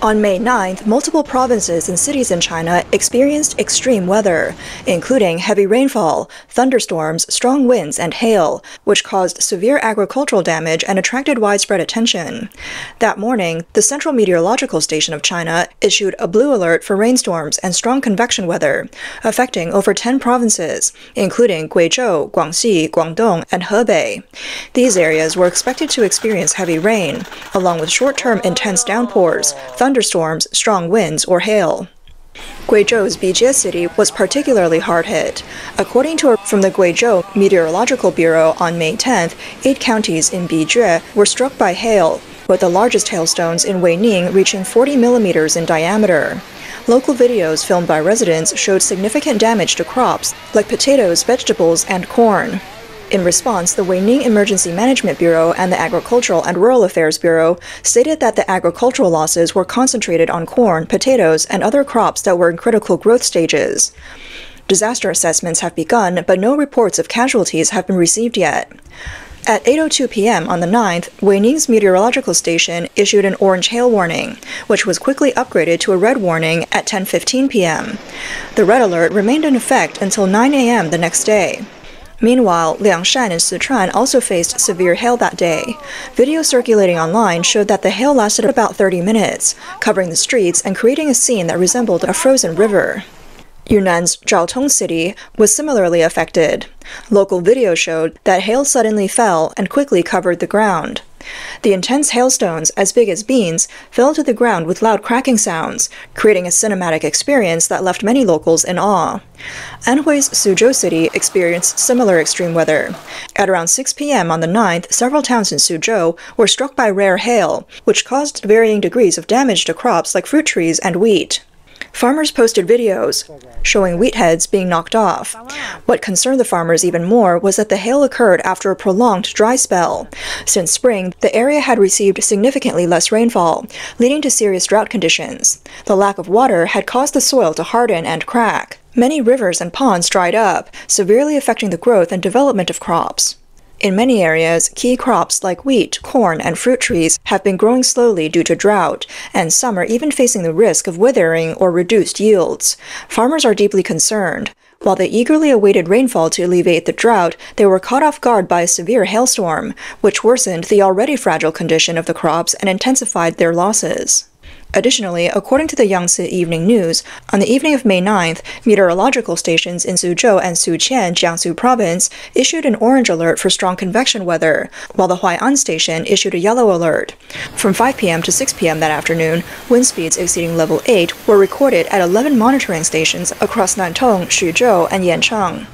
On May 9th, multiple provinces and cities in China experienced extreme weather, including heavy rainfall, thunderstorms, strong winds, and hail, which caused severe agricultural damage and attracted widespread attention. That morning, the Central Meteorological Station of China issued a blue alert for rainstorms and strong convection weather, affecting over 10 provinces, including Guizhou, Guangxi, Guangdong, and Hebei. These areas were expected to experience heavy rain, along with short-term intense downpours, thunderstorms, strong winds, or hail. Guizhou's Bijie city was particularly hard hit. According to from the Guizhou Meteorological Bureau on May 10th, 8 counties in Bijie were struck by hail, with the largest hailstones in Weining reaching 40 millimeters in diameter. Local videos filmed by residents showed significant damage to crops like potatoes, vegetables, and corn. In response, the Weining Emergency Management Bureau and the Agricultural and Rural Affairs Bureau stated that the agricultural losses were concentrated on corn, potatoes, and other crops that were in critical growth stages. Disaster assessments have begun, but no reports of casualties have been received yet. At 8:02 p.m. on the 9th, Weining's meteorological station issued an orange hail warning, which was quickly upgraded to a red warning at 10:15 p.m. The red alert remained in effect until 9 a.m. the next day. Meanwhile, Liangshan and Sichuan also faced severe hail that day. Video circulating online showed that the hail lasted about 30 minutes, covering the streets and creating a scene that resembled a frozen river. Yunnan's Zhaotong city was similarly affected. Local video showed that hail suddenly fell and quickly covered the ground. The intense hailstones, as big as beans, fell to the ground with loud cracking sounds, creating a cinematic experience that left many locals in awe. Anhui's Suzhou city experienced similar extreme weather. At around 6 p.m. on the 9th, several towns in Suzhou were struck by rare hail, which caused varying degrees of damage to crops like fruit trees and wheat. Farmers posted videos showing wheat heads being knocked off. What concerned the farmers even more was that the hail occurred after a prolonged dry spell. Since spring, the area had received significantly less rainfall, leading to serious drought conditions. The lack of water had caused the soil to harden and crack. Many rivers and ponds dried up, severely affecting the growth and development of crops. In many areas, key crops like wheat, corn, and fruit trees have been growing slowly due to drought, and some are even facing the risk of withering or reduced yields. Farmers are deeply concerned. While they eagerly awaited rainfall to alleviate the drought, they were caught off guard by a severe hailstorm, which worsened the already fragile condition of the crops and intensified their losses. Additionally, according to the Yangtze Evening News, on the evening of May 9th, meteorological stations in Suzhou and Suqian, Jiangsu Province, issued an orange alert for strong convection weather, while the Huai'an station issued a yellow alert. From 5 p.m. to 6 p.m. that afternoon, wind speeds exceeding level 8 were recorded at 11 monitoring stations across Nantong, Xuzhou, and Yancheng.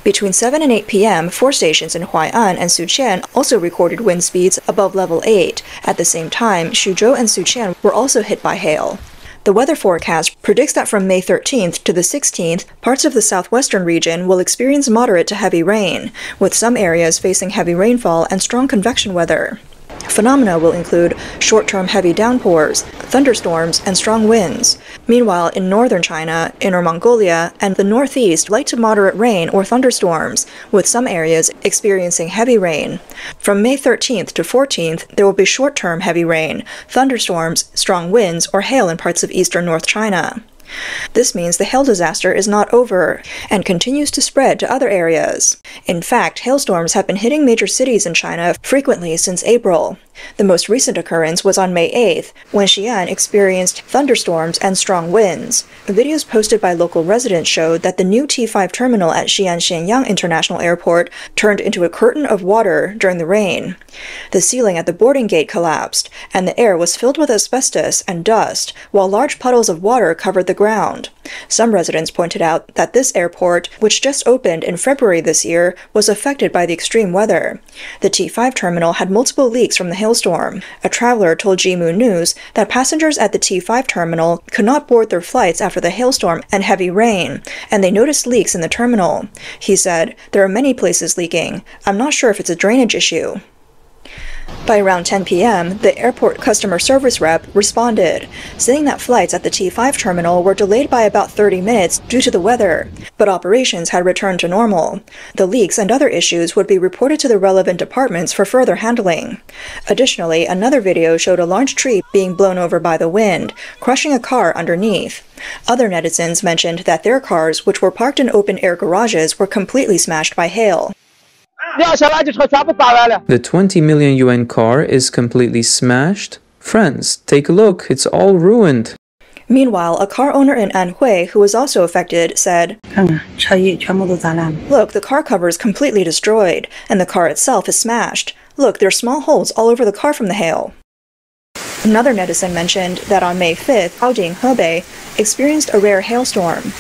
Between 7 and 8 p.m., 4 stations in Huai'an and Suqian also recorded wind speeds above level 8. At the same time, Xuzhou and Suqian were also hit by hail. The weather forecast predicts that from May 13th to the 16th, parts of the southwestern region will experience moderate to heavy rain, with some areas facing heavy rainfall and strong convection weather. Phenomena will include short-term heavy downpours, thunderstorms, and strong winds. Meanwhile, in northern China, Inner Mongolia, and the northeast, light to moderate rain or thunderstorms, with some areas experiencing heavy rain. From May 13th to 14th, there will be short-term heavy rain, thunderstorms, strong winds, or hail in parts of eastern North China. This means the hail disaster is not over and continues to spread to other areas. In fact, hailstorms have been hitting major cities in China frequently since April. The most recent occurrence was on May 8th, when Xi'an experienced thunderstorms and strong winds. Videos posted by local residents showed that the new T5 terminal at Xi'an Shenyang International Airport turned into a curtain of water during the rain. The ceiling at the boarding gate collapsed, and the air was filled with asbestos and dust, while large puddles of water covered the ground. Some residents pointed out that this airport, which just opened in February this year, was affected by the extreme weather. The T5 terminal had multiple leaks from the hailstorm. A traveler told Jimu News that passengers at the T5 terminal could not board their flights after the hailstorm and heavy rain, and they noticed leaks in the terminal. He said, "There are many places leaking. I'm not sure if it's a drainage issue." By around 10 p.m., the airport customer service rep responded, saying that flights at the T5 terminal were delayed by about 30 minutes due to the weather, but operations had returned to normal. The leaks and other issues would be reported to the relevant departments for further handling. Additionally, another video showed a large tree being blown over by the wind, crushing a car underneath. Other netizens mentioned that their cars, which were parked in open-air garages, were completely smashed by hail. The 20 million yuan car is completely smashed. Friends, take a look, it's all ruined. Meanwhile, a car owner in Anhui, who was also affected, said, "Look, the car cover is completely destroyed, and the car itself is smashed. Look, there are small holes all over the car from the hail." Another netizen mentioned that on May 5th, Baing, Hebei, experienced a rare hailstorm.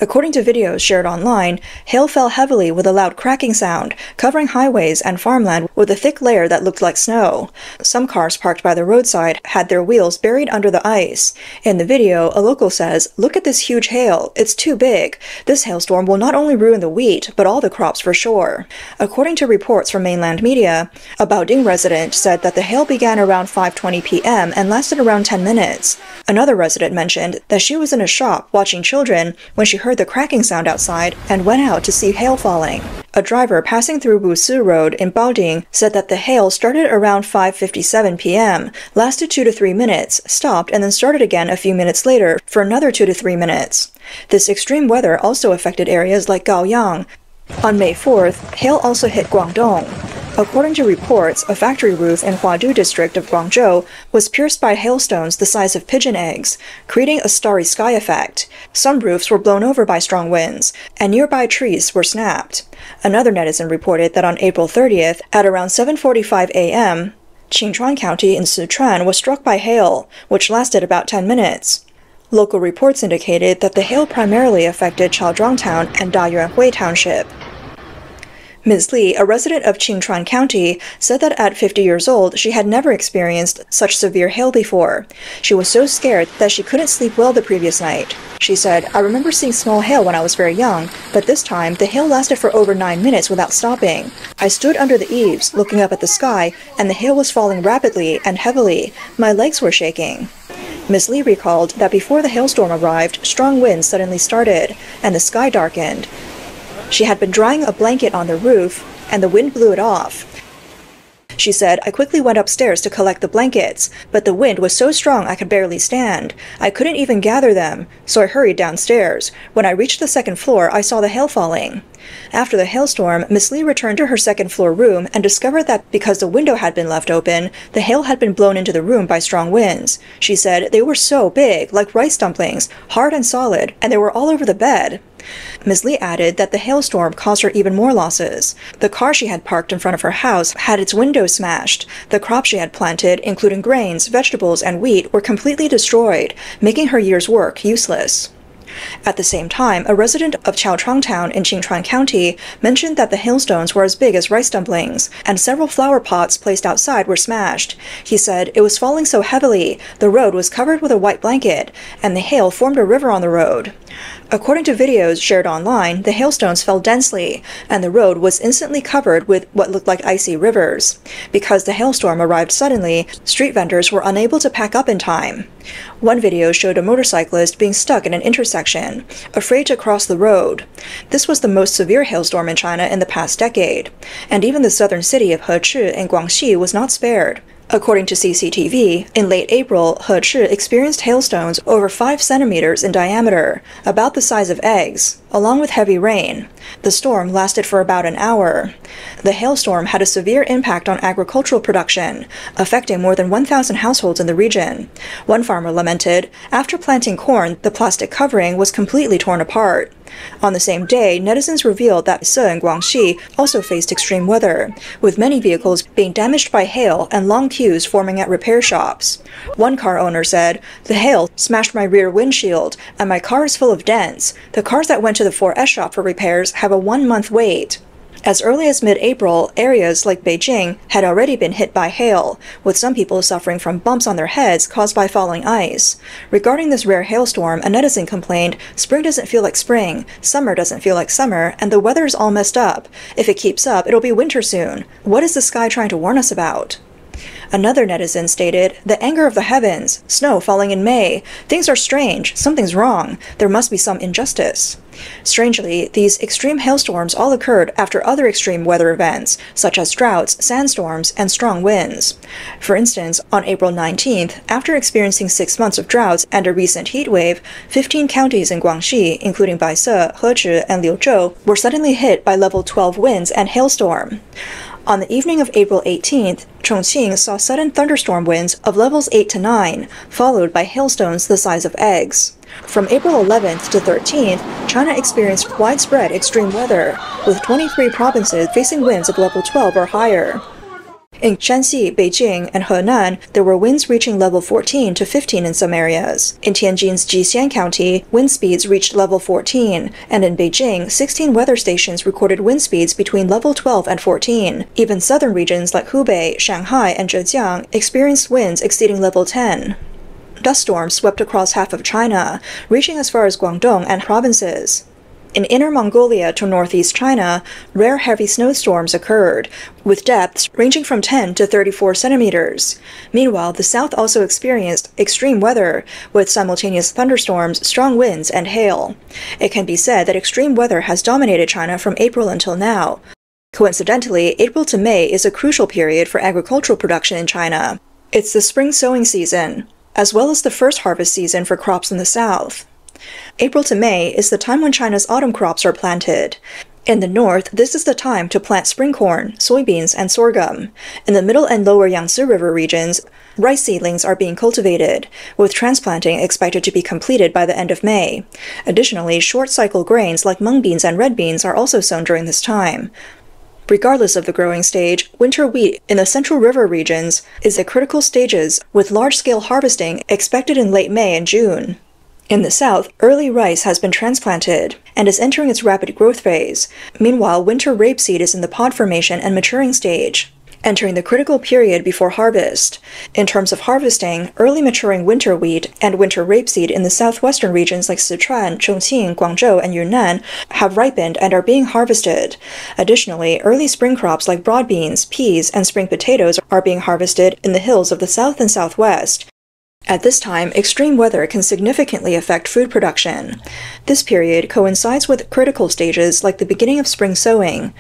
According to videos shared online, hail fell heavily with a loud cracking sound, covering highways and farmland with a thick layer that looked like snow. Some cars parked by the roadside had their wheels buried under the ice. In the video, a local says, "Look at this huge hail. It's too big. This hailstorm will not only ruin the wheat, but all the crops for sure." According to reports from mainland media, a Baing resident said that the hail began around 5:20 p.m. and lasted around 10 minutes. Another resident mentioned that she was in a shop watching children when she heard the cracking sound outside and went out to see hail falling. A driver passing through Wusu Road in Baoding said that the hail started around 5:57 p.m., lasted 2 to 3 minutes, stopped, and then started again a few minutes later for another 2 to 3 minutes. This extreme weather also affected areas like Gaoyang. On May 4th, hail also hit Guangdong. According to reports, a factory roof in Huadu district of Guangzhou was pierced by hailstones the size of pigeon eggs, creating a starry sky effect. Some roofs were blown over by strong winds, and nearby trees were snapped. Another netizen reported that on April 30th, at around 7:45 a.m., Qingchuan County in Sichuan was struck by hail, which lasted about 10 minutes. Local reports indicated that the hail primarily affected Chaozhuang Town and Dayuanhui Township. Ms. Li, a resident of Qingchuan County, said that at 50 years old, she had never experienced such severe hail before. She was so scared that she couldn't sleep well the previous night. She said, "I remember seeing small hail when I was very young, but this time the hail lasted for over 9 minutes without stopping. I stood under the eaves, looking up at the sky, and the hail was falling rapidly and heavily. My legs were shaking." Ms. Li recalled that before the hailstorm arrived, strong winds suddenly started, and the sky darkened. She had been drying a blanket on the roof, and the wind blew it off. She said, "I quickly went upstairs to collect the blankets, but the wind was so strong I could barely stand. I couldn't even gather them, so I hurried downstairs. When I reached the second floor, I saw the hail falling." After the hailstorm, Miss Li returned to her second-floor room and discovered that because the window had been left open, the hail had been blown into the room by strong winds. She said they were so big, like rice dumplings, hard and solid, and they were all over the bed. Ms. Li added that the hailstorm caused her even more losses. The car she had parked in front of her house had its windows smashed. The crops she had planted, including grains, vegetables, and wheat, were completely destroyed, making her year's work useless. At the same time, a resident of Chaozhuang Town in Qingchuan County mentioned that the hailstones were as big as rice dumplings, and several flower pots placed outside were smashed. He said it was falling so heavily, the road was covered with a white blanket, and the hail formed a river on the road. According to videos shared online, the hailstones fell densely, and the road was instantly covered with what looked like icy rivers. Because the hailstorm arrived suddenly, street vendors were unable to pack up in time. One video showed a motorcyclist being stuck in an intersection, afraid to cross the road. This was the most severe hailstorm in China in the past decade, and even the southern city of Hechi in Guangshi was not spared. According to CCTV, in late April, Hechi experienced hailstones over 5 centimeters in diameter, about the size of eggs, along with heavy rain. The storm lasted for about an hour. The hailstorm had a severe impact on agricultural production, affecting more than 1,000 households in the region. One farmer lamented, "After planting corn, the plastic covering was completely torn apart." On the same day, netizens revealed that Se and Guangshi also faced extreme weather, with many vehicles being damaged by hail and long queues forming at repair shops. One car owner said, "The hail smashed my rear windshield, and my car is full of dents. The cars that went to the 4S shop for repairs have a 1-month wait." As early as mid-April, areas like Beijing had already been hit by hail, with some people suffering from bumps on their heads caused by falling ice. Regarding this rare hailstorm, a netizen complained, "Spring doesn't feel like spring, summer doesn't feel like summer, and the weather is all messed up. If it keeps up, it'll be winter soon. What is the sky trying to warn us about?" Another netizen stated, "The anger of the heavens, snow falling in May. Things are strange, something's wrong. There must be some injustice." Strangely, these extreme hailstorms all occurred after other extreme weather events, such as droughts, sandstorms, and strong winds. For instance, on April 19th, after experiencing 6 months of droughts and a recent heat wave, 15 counties in Guangshi, including Baise, Hezhi, and Liuzhou, were suddenly hit by level 12 winds and hailstorm. On the evening of April 18th, Chongqing saw sudden thunderstorm winds of levels 8 to 9, followed by hailstones the size of eggs. From April 11th to 13th, China experienced widespread extreme weather, with 23 provinces facing winds of level 12 or higher. In Shanxi, Beijing, and Henan, there were winds reaching level 14 to 15 in some areas. In Tianjin's Jixian County, wind speeds reached level 14, and in Beijing, 16 weather stations recorded wind speeds between level 12 and 14. Even southern regions like Hubei, Shanghai, and Zhejiang experienced winds exceeding level 10. Dust storms swept across half of China, reaching as far as Guangdong and provinces. In Inner Mongolia to northeast China, rare heavy snowstorms occurred, with depths ranging from 10 to 34 centimeters. Meanwhile, the south also experienced extreme weather, with simultaneous thunderstorms, strong winds, and hail. It can be said that extreme weather has dominated China from April until now. Coincidentally, April to May is a crucial period for agricultural production in China. It's the spring sowing season, as well as the first harvest season for crops in the south. April to May is the time when China's autumn crops are planted. In the north, this is the time to plant spring corn, soybeans, and sorghum. In the middle and lower Yangtze River regions, rice seedlings are being cultivated, with transplanting expected to be completed by the end of May. Additionally, short-cycle grains like mung beans and red beans are also sown during this time. Regardless of the growing stage, winter wheat in the Central River regions is at critical stages, with large-scale harvesting expected in late May and June. In the south, early rice has been transplanted and is entering its rapid growth phase. Meanwhile, winter rapeseed is in the pod formation and maturing stage, entering the critical period before harvest. In terms of harvesting, early maturing winter wheat and winter rapeseed in the southwestern regions like Sichuan, Chongqing, Guangzhou, and Yunnan have ripened and are being harvested. Additionally, early spring crops like broad beans, peas, and spring potatoes are being harvested in the hills of the south and southwest. At this time, extreme weather can significantly affect food production. This period coincides with critical stages like the beginning of spring sowing,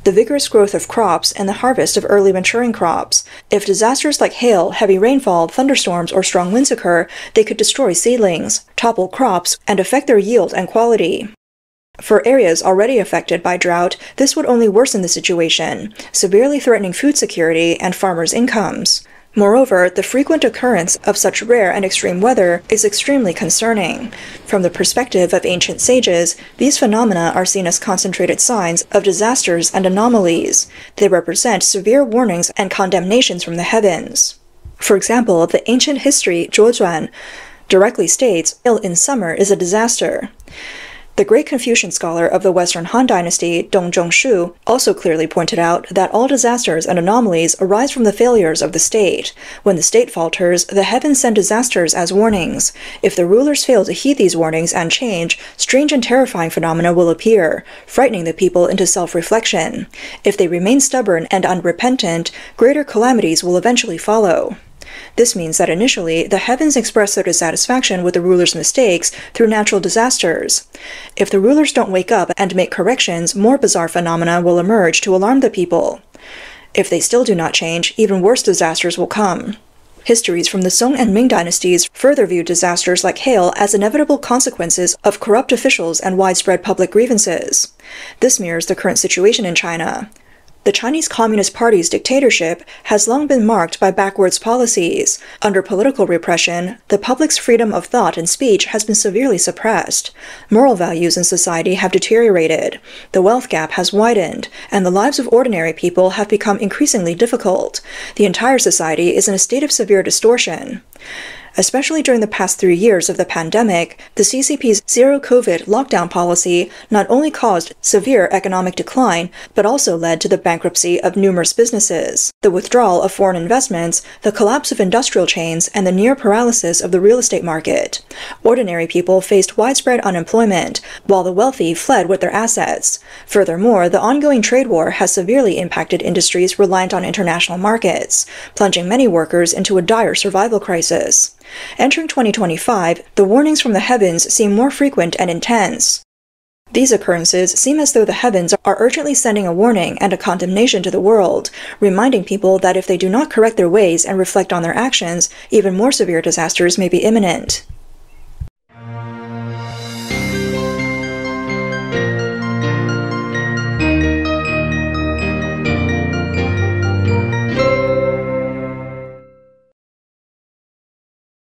the vigorous growth of crops, and the harvest of early maturing crops. If disasters like hail, heavy rainfall, thunderstorms, or strong winds occur, they could destroy seedlings, topple crops, and affect their yield and quality. For areas already affected by drought, this would only worsen the situation, severely threatening food security and farmers' incomes. Moreover, the frequent occurrence of such rare and extreme weather is extremely concerning. From the perspective of ancient sages, these phenomena are seen as concentrated signs of disasters and anomalies. They represent severe warnings and condemnations from the heavens. For example, the ancient history Zhuozhuan directly states, "Hail in summer is a disaster." The great Confucian scholar of the Western Han Dynasty, Dong Zhongshu, also clearly pointed out that all disasters and anomalies arise from the failures of the state. When the state falters, the heavens send disasters as warnings. If the rulers fail to heed these warnings and change, strange and terrifying phenomena will appear, frightening the people into self-reflection. If they remain stubborn and unrepentant, greater calamities will eventually follow. This means that initially, the heavens express their dissatisfaction with the ruler's mistakes through natural disasters. If the rulers don't wake up and make corrections, more bizarre phenomena will emerge to alarm the people. If they still do not change, even worse disasters will come. Histories from the Song and Ming dynasties further viewed disasters like hail as inevitable consequences of corrupt officials and widespread public grievances. This mirrors the current situation in China. The Chinese Communist Party's dictatorship has long been marked by backwards policies. Under political repression, the public's freedom of thought and speech has been severely suppressed. Moral values in society have deteriorated. The wealth gap has widened, and the lives of ordinary people have become increasingly difficult. The entire society is in a state of severe distortion. Especially during the past 3 years of the pandemic, the CCP's zero-COVID lockdown policy not only caused severe economic decline, but also led to the bankruptcy of numerous businesses, the withdrawal of foreign investments, the collapse of industrial chains, and the near paralysis of the real estate market. Ordinary people faced widespread unemployment, while the wealthy fled with their assets. Furthermore, the ongoing trade war has severely impacted industries reliant on international markets, plunging many workers into a dire survival crisis. Entering 2025, the warnings from the heavens seem more frequent and intense. These occurrences seem as though the heavens are urgently sending a warning and a condemnation to the world, reminding people that if they do not correct their ways and reflect on their actions, even more severe disasters may be imminent.